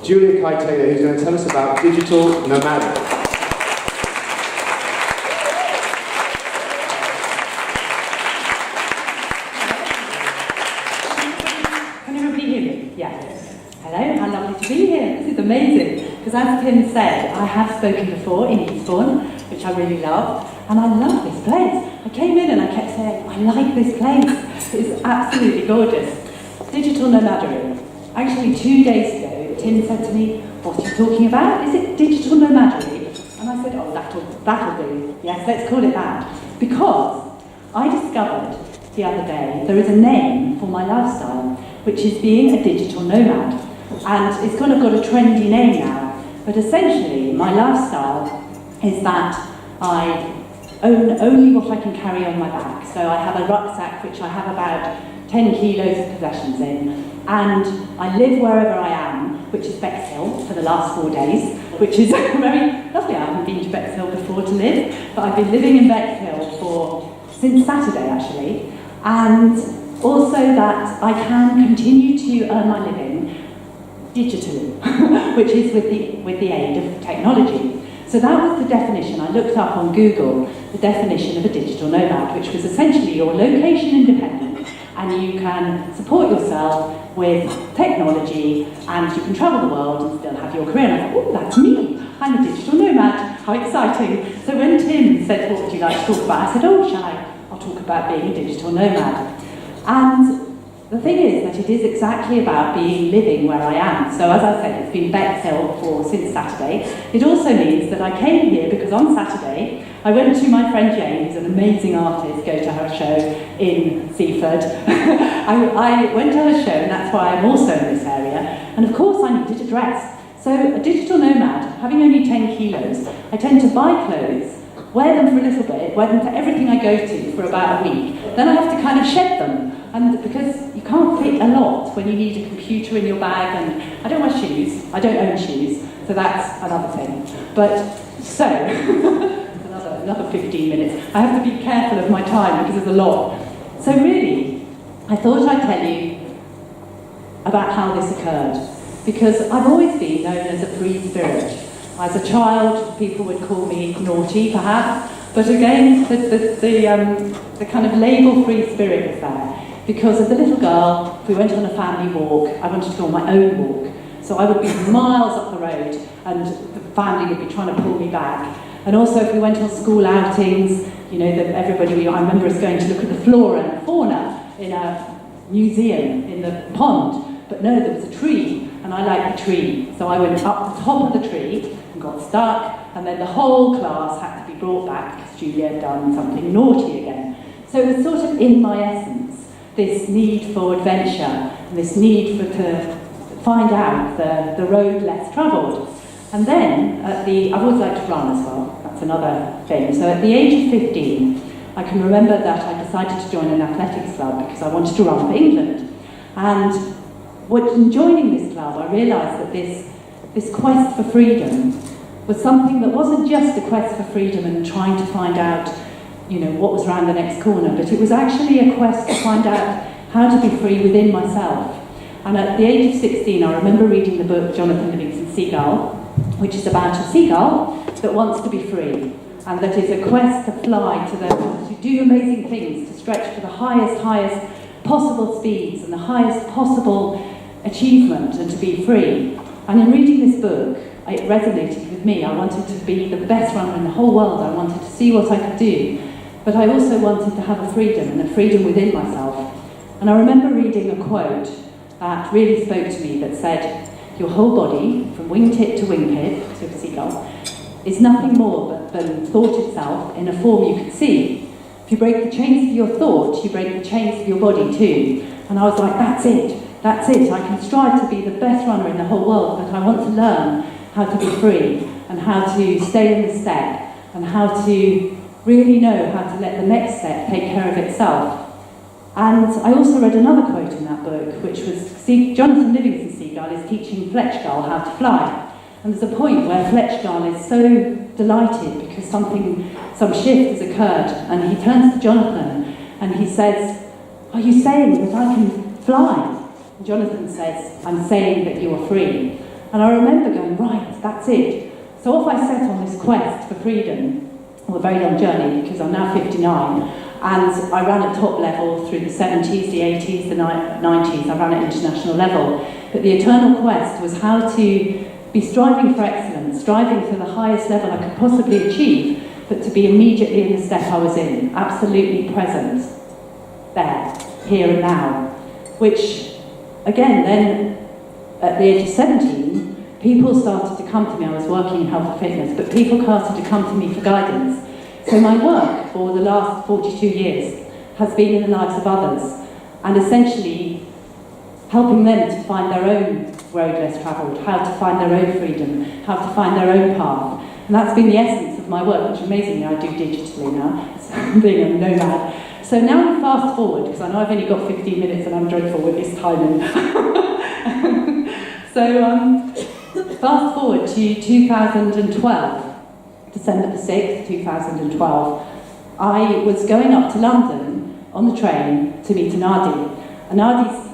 Julia Kai-Taylor, who's going to tell us about digital nomadary. Hello, how lovely to be here. This is amazing. Because as Tim said, I have spoken before in Eastbourne, which I really love, and I love this place. I came in and I kept saying, I like this place. It's absolutely gorgeous. Digital nomadary. Actually, 2 days ago, Tim said to me, what are you talking about? Is it digital nomadary? And I said, oh, that'll do. Yes, let's call it that. Because I discovered the other day there is a name for my lifestyle, which is being a digital nomad. And it's kind of got a trendy name now, but essentially my lifestyle is that I own only what I can carry on my back. So I have a rucksack which I have about 10 kilos of possessions in, and I live wherever I am, which is Bexhill for the last 4 days, which is very lovely. I haven't been to Bexhill before to live, but I've been living in Bexhill since Saturday actually, and also that I can continue to earn my living digitally, which is with the aid of technology. So that was the definition. I looked up on Google the definition of a digital nomad, which was essentially you're location independent and you can support yourself with technology and you can travel the world and still have your career. And I thought, oh, that's me. I'm a digital nomad. How exciting. So when Tim said, what would you like to talk about? I said, oh, I'll talk about being a digital nomad. And the thing is that it is exactly about living where I am. So as I said, it's been Bexhill since Saturday. It also means that I came here because on Saturday, I went to my friend Jane, who's an amazing artist, go to her show in Seaford. I went to her show, and that's why I'm also in this area. And of course I needed a dress. So a digital nomad, having only 10 kilos, I tend to buy clothes, wear them for a little bit, wear them to everything I go to for about a week. Then I have to kind of shed them. And because you can't fit a lot when you need a computer in your bag, and I don't wear shoes, I don't own shoes, so that's another thing. But, so, another 15 minutes. I have to be careful of my time because there's a lot. So really, I thought I'd tell you about how this occurred. Because I've always been known as a free spirit. As a child, people would call me naughty, perhaps, but again, the kind of label free spirit was there. Because as a little girl, if we went on a family walk, I wanted to go on my own walk. So I would be miles up the road, and the family would be trying to pull me back. And also, if we went on school outings, you know, that I remember us going to look at the flora and fauna in a museum in the pond. But no, there was a tree, and I liked the tree. So I went up the top of the tree and got stuck, and then the whole class had to be brought back because Julia had done something naughty again. So it was sort of in my essence, this need for adventure, and this need to find out the road less travelled. And then, I've always liked to run as well, that's another thing. So at the age of 15, I can remember that I decided to join an athletics club because I wanted to run for England. And in joining this club, I realised that this quest for freedom was something that wasn't just a quest for freedom and trying to find out, you know, what was around the next corner, but it was actually a quest to find out how to be free within myself. And at the age of 16, I remember reading the book Jonathan Livingston Seagull, which is about a seagull that wants to be free, and that is a quest to fly, to do amazing things, to stretch to the highest possible speeds and the highest possible achievement, and to be free. And in reading this book, it resonated with me. I wanted to be the best runner in the whole world. I wanted to see what I could do. But I also wanted to have a freedom, and a freedom within myself. And I remember reading a quote that really spoke to me that said, your whole body, from wingtip to wingtip, because you're a seagull, is nothing more than thought itself in a form you can see. If you break the chains of your thought, you break the chains of your body too. And I was like, that's it. I can strive to be the best runner in the whole world, but I want to learn how to be free, and how to stay in the step, and how to really know how to let the next step take care of itself. And I also read another quote in that book, which was Jonathan Livingston Seagull is teaching Fletchgull how to fly. And there's a point where Fletchgull is so delighted because some shift has occurred, and he turns to Jonathan and he says, are you saying that I can fly? And Jonathan says, I'm saying that you're free. And I remember going, right, that's it. So off I set on this quest for freedom, a very long journey, because I'm now 59, and I ran at top level through the 70s, the 80s, the 90s. I ran at international level. But the eternal quest was how to be striving for excellence, striving for the highest level I could possibly achieve, but to be immediately in the step I was in, absolutely present, there, here and now. Which, again, then, at the age of 17, people started to come to me. I was working in health and fitness, but people started to come to me for guidance. So my work for the last 42 years has been in the lives of others, and essentially helping them to find their own road less travelled, how to find their own freedom, how to find their own path. And that's been the essence of my work, which amazingly I do digitally now, being a nomad. So now we fast forward, because I know I've only got 15 minutes and I'm dreadful with this timing. Fast forward to 2012, December the 6th, 2012. I was going up to London on the train to meet Anadi. Anadi's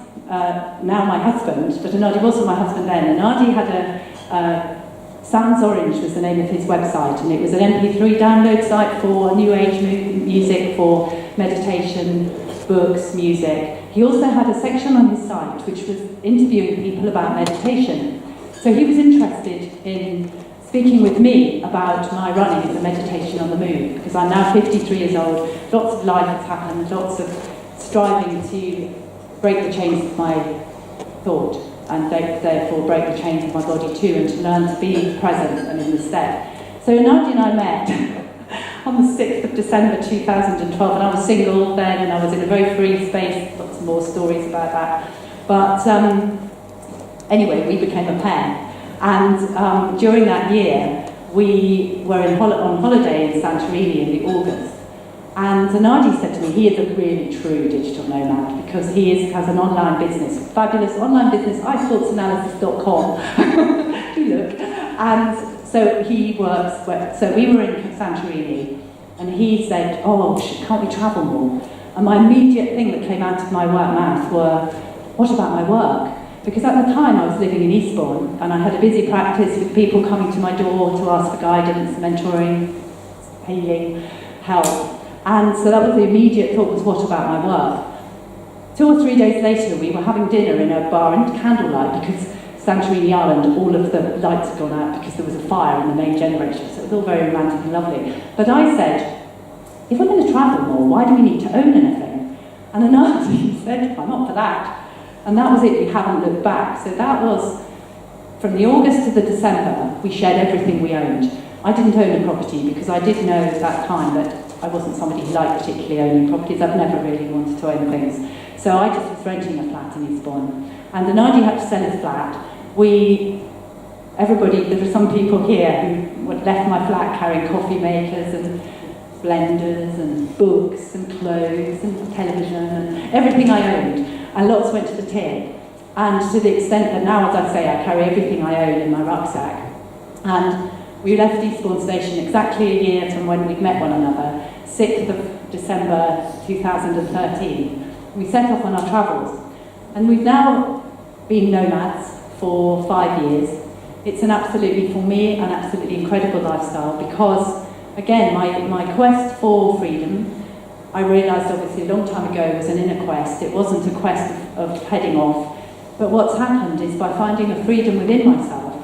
now my husband, but Anadi wasn't my husband then. Anadi had Sounds Orange was the name of his website, and it was an MP3 download site for new age music, for meditation, books, music. He also had a section on his site which was interviewing people about meditation. So he was interested in speaking with me about my running as a meditation on the move, because I'm now 53 years old, lots of life has happened, lots of striving to break the chains of my thought, and therefore break the chains of my body too, and to learn to be present and in the step. So Nadia and I met on the 6th of December 2012, and I was single then, and I was in a very free space, lots more stories about that. But anyway, we became a pair. And during that year, we were on holiday in Santorini in the August. And Zanardi said to me, he is a really true digital nomad, because he has an online business, fabulous online business, iThoughtsAnalysis.com. Do look. And so he works, so we were in Santorini, and he said, oh, can't we travel more? And my immediate thing that came out of my mouth were, what about my work? Because at the time I was living in Eastbourne, and I had a busy practice with people coming to my door to ask for guidance, mentoring, healing, help. And so that was the immediate thought, was what about my work? 2 or 3 days later, we were having dinner in a bar in candlelight, because Santorini Island, all of the lights had gone out because there was a fire in the main generator, so it was all very romantic and lovely. But I said, if we're going to travel more, why do we need to own anything? And Anandi said, I'm not for that. And that was it, we haven't looked back. So that was, from the August to the December, we shared everything we owned. I didn't own a property because I did know at that time that I wasn't somebody who liked particularly owning properties. I've never really wanted to own things. So I just was renting a flat in Eastbourne. And Anandi had to sell his flat. There were some people here who left my flat carrying coffee makers and blenders and books and clothes and television and everything I owned. And lots went to the tin. And to the extent that now, as I say, I carry everything I own in my rucksack. And we left Eastbourne Station exactly a year from when we'd met one another, 6th of December 2013. We set off on our travels. And we've now been nomads for 5 years. It's for me, an absolutely incredible lifestyle, because, again, my quest for freedom, I realised obviously a long time ago, it was an inner quest. It wasn't a quest of heading off. But what's happened is, by finding a freedom within myself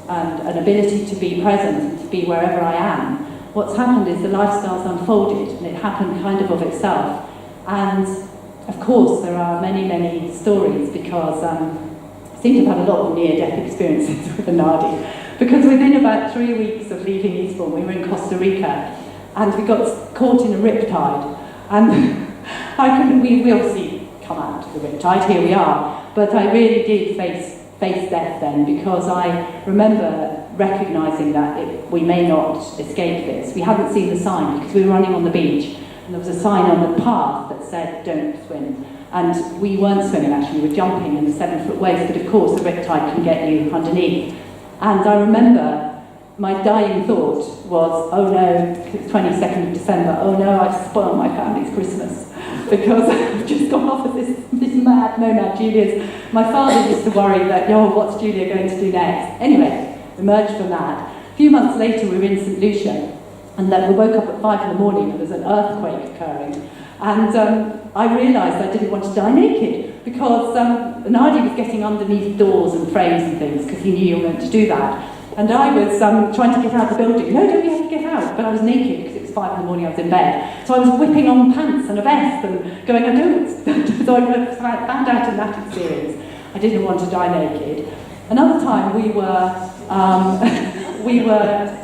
and an ability to be present and to be wherever I am, what's happened is the lifestyle's unfolded, and it happened kind of itself. And of course there are many, many stories, because I seem to have had a lot of near-death experiences with Anadi. Because within about 3 weeks of leaving Eastbourne, we were in Costa Rica, and we got caught in a riptide. And we obviously come out of the riptide, here we are. But I really did face death then, because I remember recognising that we may not escape this. We hadn't seen the sign, because we were running on the beach, and there was a sign on the path that said, don't swim. And we weren't swimming, actually, we were jumping in the 7-foot waves, but of course the riptide can get you underneath. And I remember my dying thought was, oh no, it's 22nd of December, oh no, I've spoiled my family's Christmas. because I've just gone off of this mad nomad. My father used to worry that, what's Julia going to do next? Anyway, emerged from that. A few months later, we were in St. Lucia, and then we woke up at 5 in the morning and there was an earthquake occurring. And I realised I didn't want to die naked, because Nadi was getting underneath doors and frames and things, because he knew you were meant to do that. And I was trying to get out of the building. No, don't you have to get out? But I was naked because it was 5 in the morning, I was in bed. So I was whipping on pants and a vest and going, I don't. So I found out in that experience I didn't want to die naked. Another time we were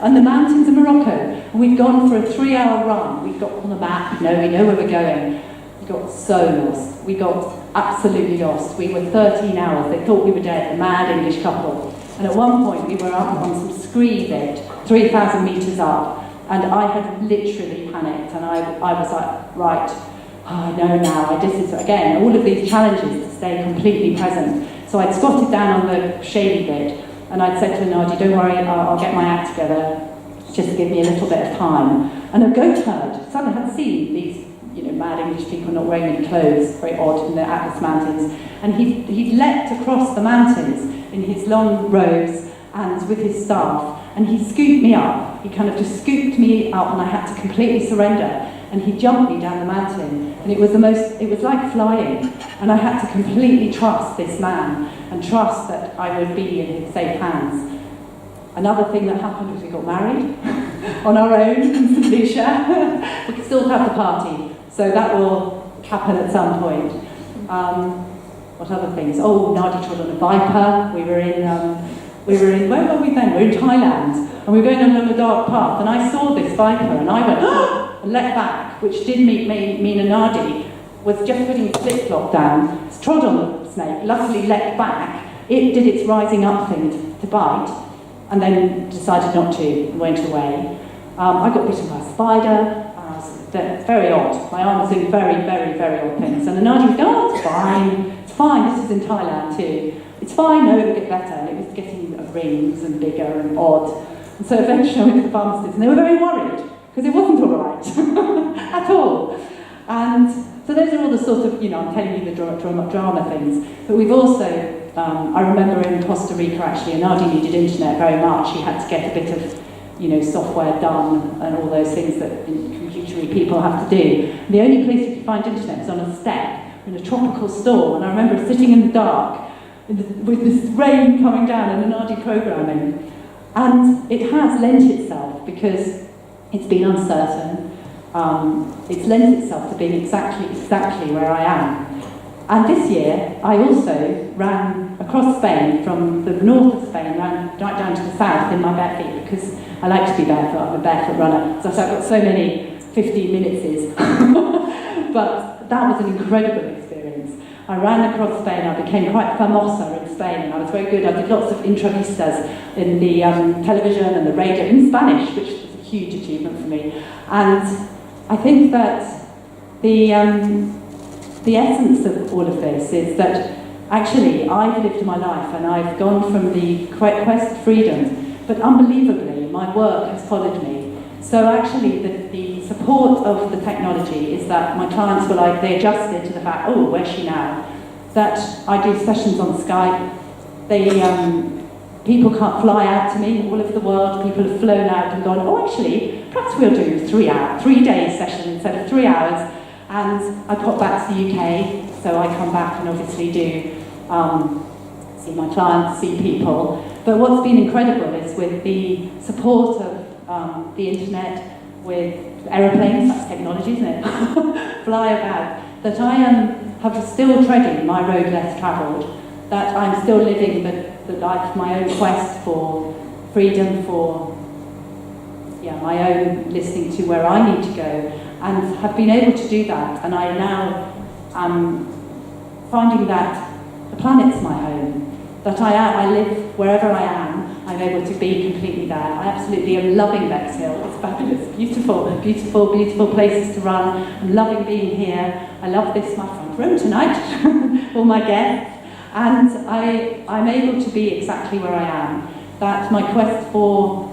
in the mountains of Morocco, and we'd gone for a 3-hour run. We'd got on the map, we know where we're going. We got so lost. We got absolutely lost. We were 13 hours. They thought we were dead, a mad English couple. And at one point we were up on some scree bit, 3,000 metres up, and I had literally panicked, and I was like, right, I know now, this is, again, all of these challenges to stay completely present. So I'd squatted down on the shady bit, and I'd said to Nadi, don't worry, I'll get my act together, just give me a little bit of time. And a goat herd, suddenly had seen these mad English people not wearing any clothes, very odd in the Atlas Mountains, and he'd leapt across the mountains in his long robes and with his staff, and he scooped me up. He kind of just scooped me up, and I had to completely surrender, and he jumped me down the mountain, and it was like flying, and I had to completely trust this man, and trust that I would be in his safe hands. Another thing that happened was we got married on our own in St. Lucia. We could still have the party, so that will happen at some point. What other things? Oh, Nadi trod on a viper. We were in, where were we then? We were in Thailand, and we were going along a dark path, and I saw this viper, and I went, and leapt back, which did mean Nadi was just putting his flip-flop down, trod on the snake, luckily leapt back. It did its rising up thing to bite, and then decided not to, and went away. I got bitten by a spider. Very odd. My arm was doing very, very, very odd things. And Nadi was going, it's fine, this is in Thailand too. It's fine, no, it'll get better. And it was getting rings and bigger and odd. And so eventually I went to the pharmacist, and they were very worried, because it wasn't all right, at all. And so those are all the sort of, I'm telling you the drama things. But we've also, I remember in Costa Rica actually, and Nadi needed internet very much. He had to get a bit of, software done and all those things that computery people have to do. And the only place you could find internet was on a step in a tropical storm. And I remember sitting in the dark with this rain coming down and Nadi programming. And it has lent itself, because it's been uncertain. It's lent itself to being exactly where I am. And this year, I also ran across Spain, from the north of Spain, ran right down to the south in my bare feet, because I like to be barefoot. I'm a barefoot runner, so I've got so many 15 minutes. But that was an incredible experience. I ran across Spain. I became quite famosa in Spain, and I was very good. I did lots of entrevistas in the television and the radio in Spanish, which was a huge achievement for me. And I think that the essence of all of this is that actually I've lived my life, and I've gone from the quest for freedom, but unbelievably my work has followed me. So actually the support of the technology is that my clients were like, they adjusted to the fact, oh, where's she now? That I do sessions on Skype. People can't fly out to me all over the world. People have flown out and gone, oh, actually, perhaps we'll do 3-day session instead of 3 hours. And I pop back to the UK, so I come back and obviously do see my clients, see people. But what's been incredible is with the support of the internet, with aeroplanes, that's technology, isn't it? Fly about, that I have still treading my road less travelled, that I'm still living the life, my own quest for freedom, for my own listening to where I need to go, and have been able to do that. And I now am finding that the planet's my home, that I live wherever I am. I'm able to be completely there. I absolutely am loving Bexhill. It's fabulous, beautiful, beautiful, beautiful places to run. I'm loving being here. I love this, my front room tonight, all my guests. And I'm able to be exactly where I am. That my quest for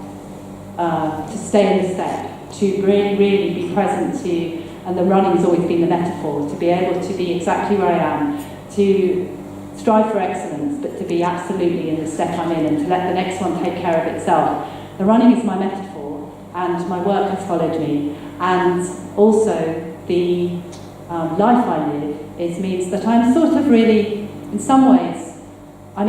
to stay in the step, to really, really be present, to And the running has always been the metaphor, to be able to be exactly where I am, to strive for excellence, but to be absolutely in the step I'm in and to let the next one take care of itself. The running is my metaphor, and my work has followed me. And also, the life I live means that I'm sort of really, in some ways, I'm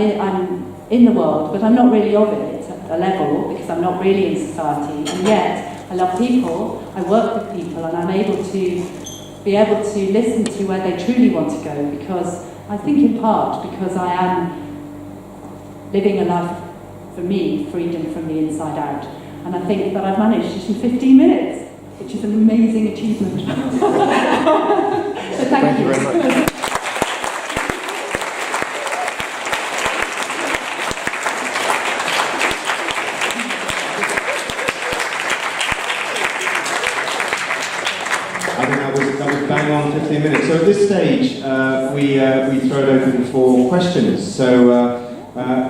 in the world, but I'm not really of it at a level, because I'm not really in society. And yet, I love people, I work with people, and I'm able to be able to listen to where they truly want to go, because I think in part because I am living a life, for me, freedom from the inside out. And I think that I've managed it in 15 minutes, which is an amazing achievement. So thank you very much. I think that was bang on 15 minutes. So at this stage, we throw it open for questions. So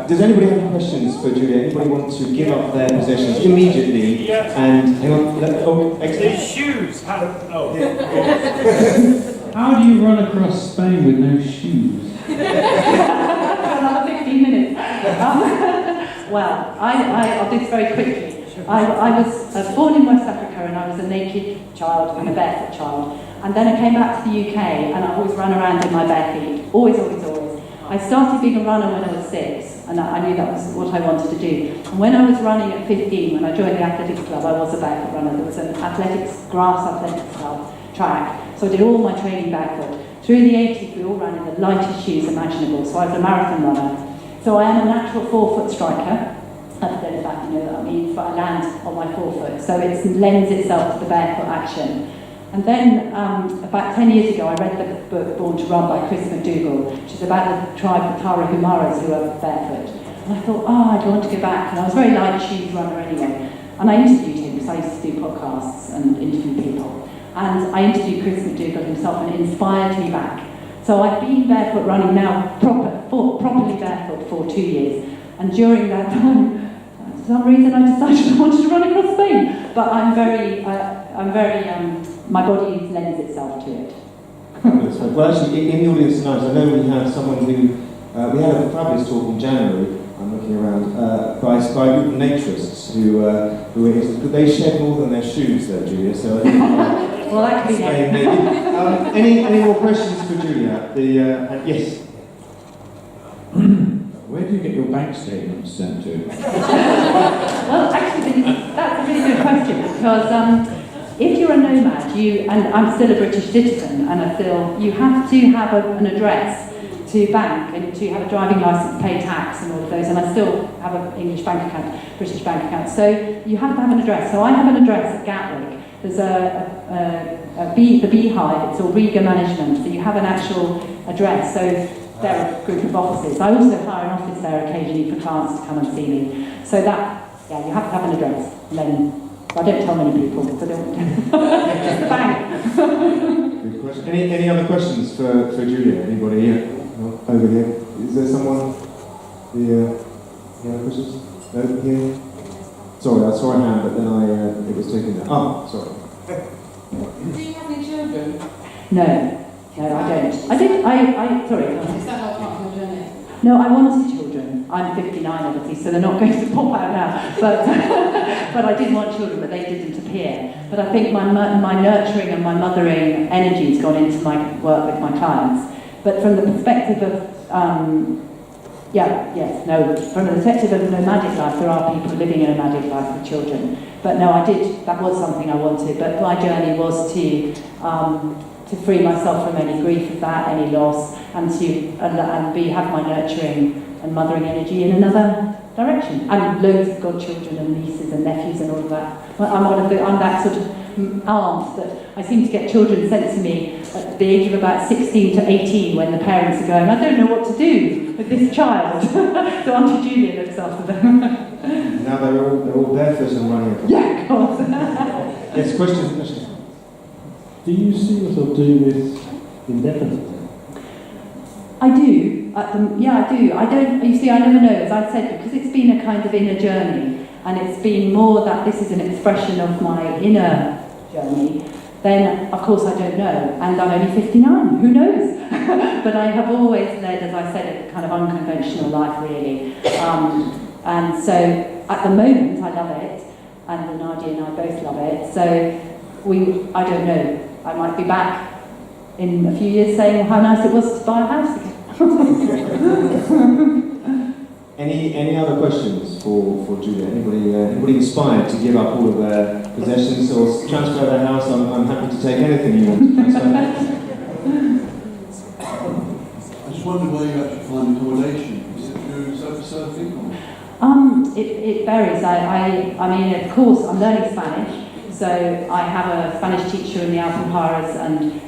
does anybody have any questions for Julia? Anybody want to give up their possessions immediately? Yes. And hang on, excellent. These shoes have... Oh. How do you run across Spain with no shoes? Another 15 minutes. Well, I'll do this very quickly. I was born in West Africa, and I was a naked child and a barefoot child. And then I came back to the UK, and I always ran around in my bare feet. Always. I started being a runner when I was 6, and I knew that was what I wanted to do. And when I was running at 15, when I joined the athletics club, I was a barefoot runner. There was an grass athletics club track, so I did all my training barefoot. Through the 80s, we all ran in the lightest shoes imaginable, so I was a marathon runner. So I am a natural 4-foot striker. I don't know if you know what that means, but I land on my 4-foot, so it lends itself to the barefoot action. And then, about 10 years ago, I read the book Born to Run by Chris McDougall, which is about the tribe of Tarahumaras who are barefoot. And I thought, I'd want to go back. And I was a very light shoes runner anyway. And I interviewed him, because I used to do podcasts and interview people. And I interviewed Chris McDougall himself, and it inspired me back. So I've been barefoot running now, properly barefoot for 2 years. And during that time, for some reason I decided I wanted to run across Spain. But I'm very, my body lends itself to it. Well, actually, in the audience tonight, I know we have someone who, we had a fabulous talk in January, I'm looking around, by a group of naturists who they shed more than their shoes there, Julia, so I think... Well, that could be next. Any more questions for Julia? Yes? Where do you get your bank statements sent to? Well, actually, that's a really good question, because if you're a nomad, and I'm still a British citizen, and I feel you have to have an address to bank, and to have a driving licence, pay tax and all of those, and I still have an English bank account, British bank account, so you have to have an address. So I have an address at Gatwick. There's the Beehive, it's Auriga Management, so you have an actual address, so they're a group of offices. I also hire an office there occasionally for clients to come and see me. So that, yeah, you have to have an address. And then, I don't tell many people, because I don't bang. Good question. Any other questions for Julia? Anybody here? No? Over here. Is there someone? Any other questions? No? Here? Sorry, I saw a hand, but then it was taken down. Oh, sorry. Do you have any children? No, I don't. Sorry. Is that not part of your journey? No, I wanted children. I'm 59, obviously, so they're not going to pop out now. But but I did want children, but they didn't appear. But I think my nurturing and my mothering energy has gone into my work with my clients. But from the perspective of from the perspective of nomadic life, there are people living a nomadic life with children. But no, that was something I wanted. But my journey was to free myself from any grief of that, any loss, and have my nurturing and mothering energy in another direction. And loads of godchildren and nieces and nephews and all of that. Well, I'm that sort of aunt that I seem to get children sent to me at the age of about 16 to 18 when the parents are going, I don't know what to do with this child. So Auntie Julia looks after them. Now they're all barefoot and running across. Yeah, of course. Yes, question. Do you see yourself doing this indefinitely? I do. I do. I don't. You see, I never know. As I said, because it's been a kind of inner journey, and it's been more that this is an expression of my inner journey. then of course I don't know, and I'm only 59, who knows? But I have always led, as I said, a kind of unconventional life really. And so at the moment I love it, and Nadia and I both love it, so I don't know, I might be back in a few years saying how nice it was to buy a house again. Any other questions for Julia? Anybody inspired to give up all of their possessions or transfer their house? I'm happy to take anything you want to transfer. I just wondered where you actually find accommodation. Is it through surfing or? It varies. I mean, of course, I'm learning Spanish, so I have a Spanish teacher in the Alpenparas, and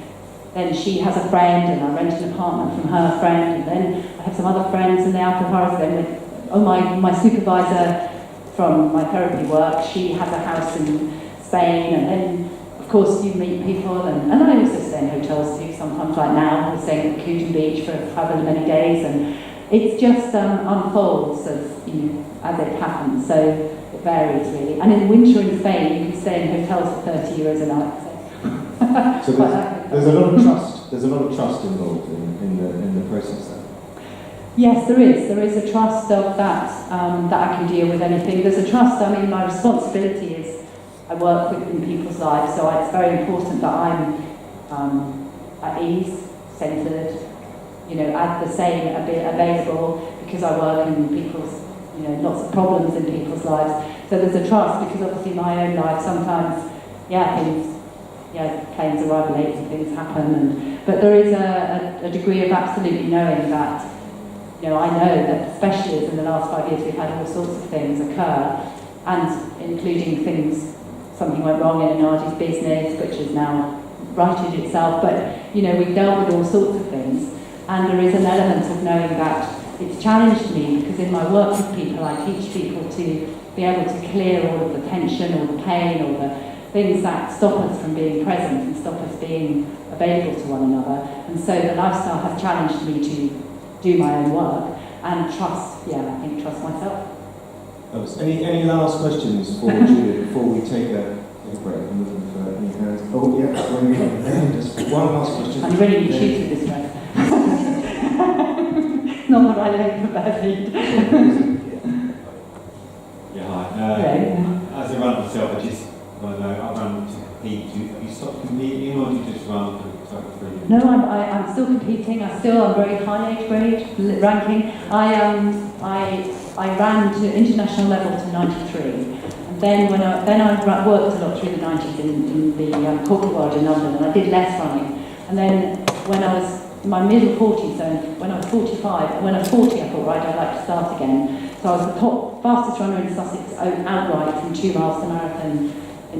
then she has a friend, and I rent an apartment from her friend, and then I have some other friends in the Alpenparas. Then my supervisor from my therapy work, she has a house in Spain, and then of course you meet people, and I also stay in hotels too. Sometimes, like now, we're staying at Kino Beach for however many days, and it just unfolds as it happens. So it varies really. And in winter in Spain, you can stay in hotels for 30 euros a night. So there's a lot of trust. There's a lot of trust involved in the process there. Yes, there is. There is a trust of that that I can deal with anything. There's a trust. I mean, my responsibility is I work in people's lives, so it's very important that I'm at ease, centred, at the same, a bit available, because I work in people's, lots of problems in people's lives. So there's a trust, because obviously my own life sometimes, planes arrive late and things happen, but there is a degree of absolutely knowing that, I know that especially as in the last 5 years we've had all sorts of things occur, and including things, something went wrong in Nadia's business, which has now righted itself, but we've dealt with all sorts of things, and there is an element of knowing that it's challenged me, because in my work with people I teach people to be able to clear all of the tension or the pain or the things that stop us from being present and stop us being available to one another. And so the lifestyle has challenged me to do my own work and trust myself. Any last questions for Julia before we take a break? I'm looking for any hands. Oh yeah, just one last question. I'm really cheated this way. Not what I learned from Bavard. Yeah, hi. As a runner myself, I just want to know, I run to compete. Do you stop competing, or do you just run for freedom? No, I'm still competing. I'm very high age grade ranking. I ran to international level to 93, and then I worked a lot through the 90s in the corporate world in London, and I did less running. And then when I was in my middle 40s, so when I was 45, and when I was 40, I thought, right, I'd like to start again. So I was the top fastest runner in Sussex outright from 2 miles to marathon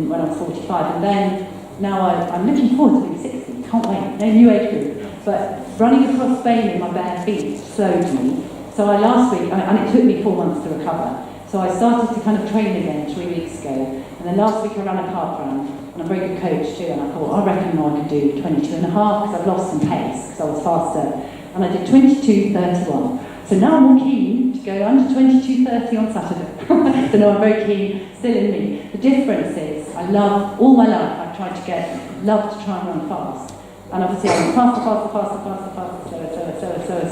when I was 45, and then now I'm looking forward to being 60. Can't wait. No new age group, but running across Spain with my bare feet slowed me. So last week, and it took me 4 months to recover. So I started to kind of train again 3 weeks ago, and then last week I ran a park run, and I'm a very good coach too. And I thought, I reckon I could do 22 and a half, because I've lost some pace because I was faster, and I did 22:31. So now I'm more keen to go under 22:30 on Saturday. So now I'm very keen, still in me. The difference is, I love, all my life, I've tried to love to try and run fast. And obviously I'm faster,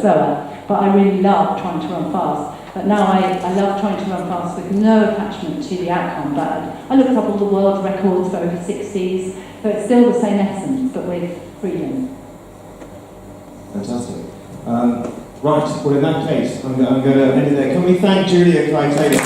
slower. But I really love trying to run fast. But now I love trying to run fast with no attachment to the outcome. But I looked up all the world records for over 60s. So it's still the same essence, but with freedom. Fantastic. Right, well in that case, I'm going to end it there. Can we thank Julia Kai-Taylor?